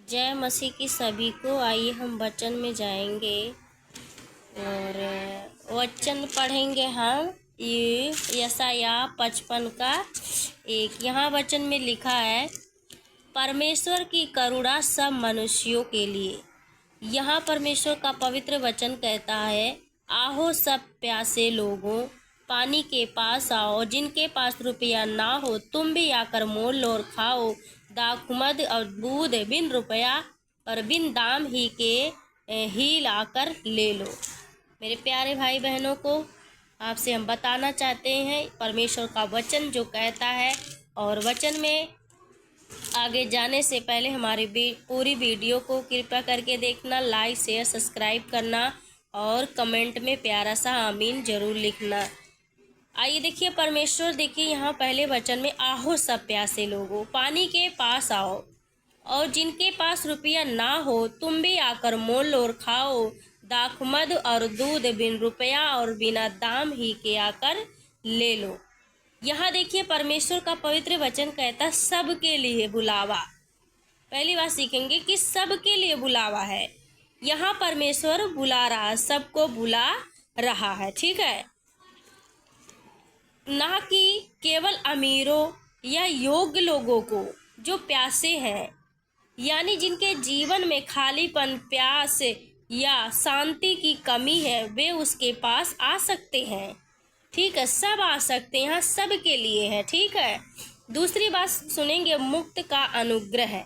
जय मसीह की सभी को। आइए हम वचन में जाएंगे और वचन पढ़ेंगे हम। ये यशाया 55 का 1। यहाँ वचन में लिखा है, परमेश्वर की करुणा सब मनुष्यों के लिए। यहाँ परमेश्वर का पवित्र वचन कहता है, आओ सब प्यासे लोगों, पानी के पास आओ। जिनके पास रुपया ना हो तुम भी आकर मोल लो और खाओ। दाखमद और दूध बिन रुपया और बिन दाम ही लाकर ले लो। मेरे प्यारे भाई बहनों को आपसे हम बताना चाहते हैं परमेश्वर का वचन जो कहता है। और वचन में आगे जाने से पहले हमारी पूरी वीडियो को कृपया करके देखना, लाइक शेयर सब्सक्राइब करना और कमेंट में प्यारा सा आमीन जरूर लिखना। आइए देखिए परमेश्वर, देखिए यहाँ पहले वचन में, आओ सब प्यासे लोगों, पानी के पास आओ, और जिनके पास रुपया ना हो तुम भी आकर मोल लो और खाओ। दाखमद और दूध बिन रुपया और बिना दाम ही के आकर ले लो। यहाँ देखिए परमेश्वर का पवित्र वचन कहता, सबके लिए बुलावा। पहली बात सीखेंगे कि सबके लिए बुलावा है। यहाँ परमेश्वर बुला रहा, सबको बुला रहा है, ठीक है, ना कि केवल अमीरों या योग्य लोगों को जो प्यासे हैं, यानी जिनके जीवन में खालीपन, प्यास या शांति की कमी है, वे उसके पास आ सकते हैं। ठीक है, सब आ सकते हैं, यहाँ सब के लिए है। ठीक है, दूसरी बात सुनेंगे, मुक्त का अनुग्रह।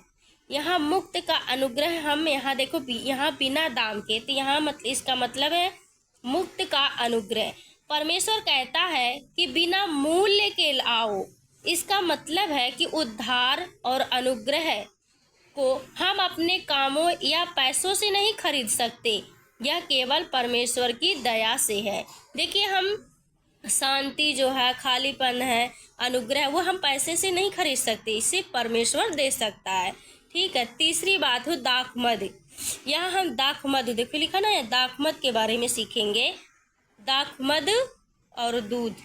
यहाँ मुक्त का अनुग्रह हम यहाँ देखो, यहाँ बिना दाम के, तो यहाँ इसका मतलब है मुक्त का अनुग्रह। परमेश्वर कहता है कि बिना मूल्य के आओ। इसका मतलब है कि उद्धार और अनुग्रह को हम अपने कामों या पैसों से नहीं खरीद सकते, यह केवल परमेश्वर की दया से है। देखिए, हम शांति जो है, खालीपन है, अनुग्रह, वो हम पैसे से नहीं खरीद सकते, इसे परमेश्वर दे सकता है। ठीक है, तीसरी बात हो दाखमद। यहाँ हम दाखमद, देखो लिखा ना है, दाखमद के बारे में सीखेंगे। दाखमद और दूध,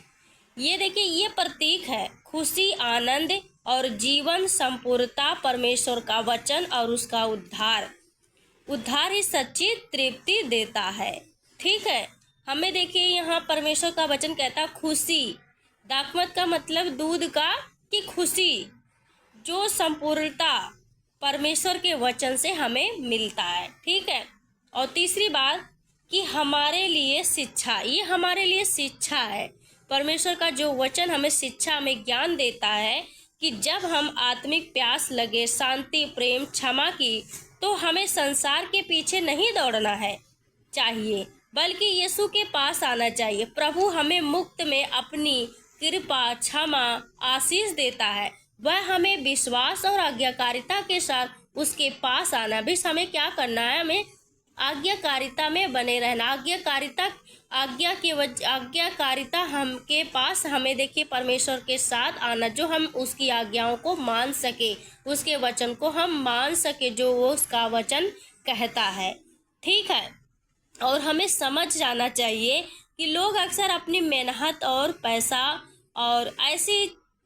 ये देखिए, ये प्रतीक है खुशी, आनंद और जीवन संपूर्णता। परमेश्वर का वचन और उसका उद्धार ही सच्ची तृप्ति देता है। ठीक है, हमें देखिए यहाँ परमेश्वर का वचन कहता है खुशी। दाखमद का मतलब दूध का कि खुशी, जो संपूर्णता परमेश्वर के वचन से हमें मिलता है। ठीक है, और तीसरी बात कि हमारे लिए शिक्षा, ये हमारे लिए शिक्षा है। परमेश्वर का जो वचन हमें शिक्षा, हमें ज्ञान देता है कि जब हम आत्मिक प्यास लगे, शांति, प्रेम, क्षमा की, तो हमें संसार के पीछे नहीं दौड़ना है चाहिए, बल्कि यीशु के पास आना चाहिए। प्रभु हमें मुक्त में अपनी कृपा, क्षमा, आशीष देता है। वह हमें विश्वास और आज्ञाकारिता के साथ उसके पास आना। भी हमें क्या करना है, हमें आज्ञाकारिता में बने रहना। आज्ञाकारिता हम के पास हमें देखिए परमेश्वर के साथ आना, जो हम उसकी आज्ञाओं को मान सके, उसके वचन को हम मान सके जो वो उसका वचन कहता है। ठीक है, और हमें समझ जाना चाहिए कि लोग अक्सर अपनी मेहनत और पैसा और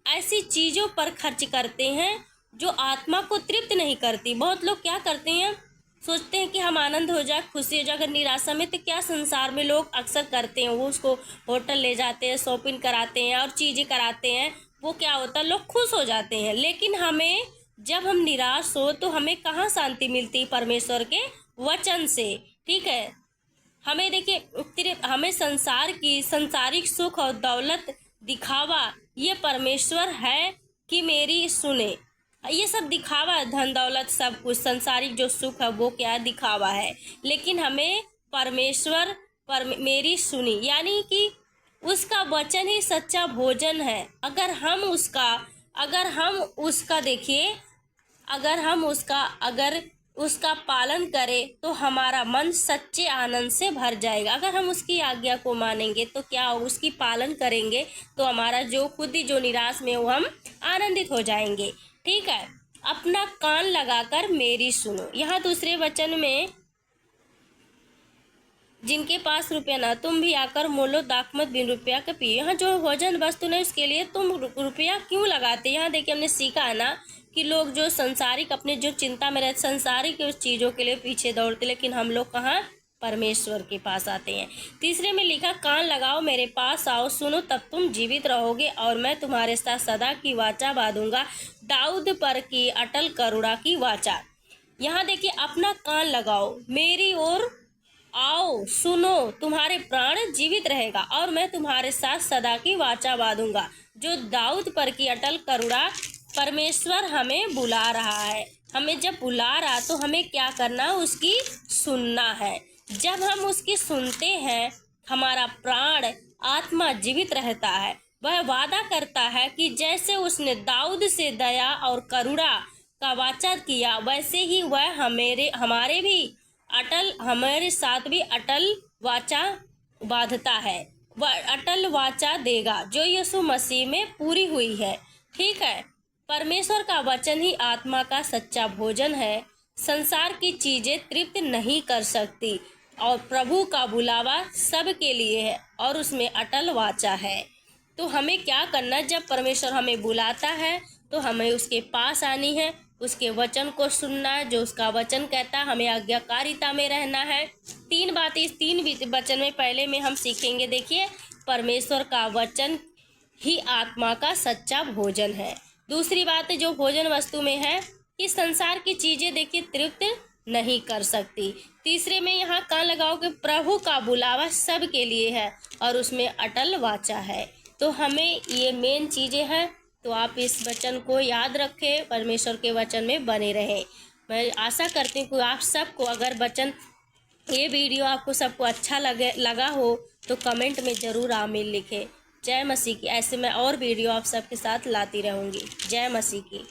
ऐसी चीज़ों पर खर्च करते हैं जो आत्मा को तृप्त नहीं करती। बहुत लोग क्या करते हैं, सोचते हैं कि हम आनंद हो जाए, खुशी हो जाए। अगर निराशा में, तो क्या संसार में लोग अक्सर करते हैं, वो उसको होटल ले जाते हैं, शॉपिंग कराते हैं और चीज़ें कराते हैं। वो क्या होता है, लोग खुश हो जाते हैं। लेकिन हमें, जब हम निराश हो तो हमें कहाँ शांति मिलती? परमेश्वर के वचन से। ठीक है, हमें देखिए, हमें संसार की संसारिक सुख और दौलत दिखावा, ये परमेश्वर है कि मेरी सुने, ये सब दिखावा है। धन दौलत सब कुछ संसारिक जो सुख है वो क्या दिखावा है। लेकिन हमें परमेश्वर मेरी सुनी, यानी कि उसका वचन ही सच्चा भोजन है। अगर हम उसका देखिए, अगर उसका पालन करें तो हमारा मन सच्चे आनंद से भर जाएगा। अगर हम उसकी आज्ञा को मानेंगे तो क्या होगा, उसकी पालन करेंगे तो हमारा जो निराश में, वो हम आनंदित हो जाएंगे। ठीक है, अपना कान लगाकर मेरी सुनो। यहाँ दूसरे वचन में, जिनके पास रुपया ना तुम भी आकर मोलो, दाखमद बिन रुपया का पियो। यहाँ जो भोजन वस्तु नहीं, उसके लिए तुम रुपया क्यों लगाते? यहाँ देखिए, हमने सीखा है ना कि लोग जो संसारिक अपने जो चिंता में रहते संसारिक चीज़ों के लिए पीछे दौड़ते, लेकिन हम लोग कहाँ परमेश्वर के पास आते हैं। तीसरे में लिखा, कान लगाओ मेरे पास आओ, सुनो तब तुम जीवित रहोगे और मैं तुम्हारे साथ सदा की वाचा बांधूंगा, दाऊद पर की अटल करुणा की वाचा। यहाँ देखिए, अपना कान लगाओ, मेरी ओर आओ, सुनो, तुम्हारे प्राण जीवित रहेगा और मैं तुम्हारे साथ सदा की वाचा बांधूंगा। जो दाऊद पर की अटल करुणा, परमेश्वर हमें बुला रहा है। हमें जब बुला रहा तो हमें क्या करना, उसकी सुनना है। जब हम उसकी सुनते हैं, हमारा प्राण आत्मा जीवित रहता है। वह वादा करता है कि जैसे उसने दाऊद से दया और करुणा का वाचा किया, वैसे ही वह हमारे साथ भी अटल वाचा बांधता है। वह अटल वाचा देगा जो यीशु मसीह में पूरी हुई है। ठीक है, परमेश्वर का वचन ही आत्मा का सच्चा भोजन है। संसार की चीजें तृप्त नहीं कर सकती और प्रभु का बुलावा सबके लिए है और उसमें अटल वाचा है। तो हमें क्या करना, जब परमेश्वर हमें बुलाता है तो हमें उसके पास आनी है, उसके वचन को सुनना है। जो उसका वचन कहता है, हमें आज्ञाकारिता में रहना है। तीन बातें इस 3 वचन में पहले में हम सीखेंगे। देखिए, परमेश्वर का वचन ही आत्मा का सच्चा भोजन है। दूसरी बात जो भोजन वस्तु में है कि संसार की चीजें देखिए तृप्त नहीं कर सकती। तीसरे में यहाँ कान लगाओ कि प्रभु का बुलावा सबके लिए है और उसमें अटल वाचा है। तो हमें ये मेन चीजें हैं। तो आप इस वचन को याद रखें, परमेश्वर के वचन में बने रहें। मैं आशा करती हूँ कि आप सबको अगर ये वीडियो आपको सबको अच्छा लगा हो तो कमेंट में ज़रूर आमीन लिखें। जय मसीह की। ऐसे मैं और वीडियो आप सबके साथ लाती रहूँगी। जय मसीह की।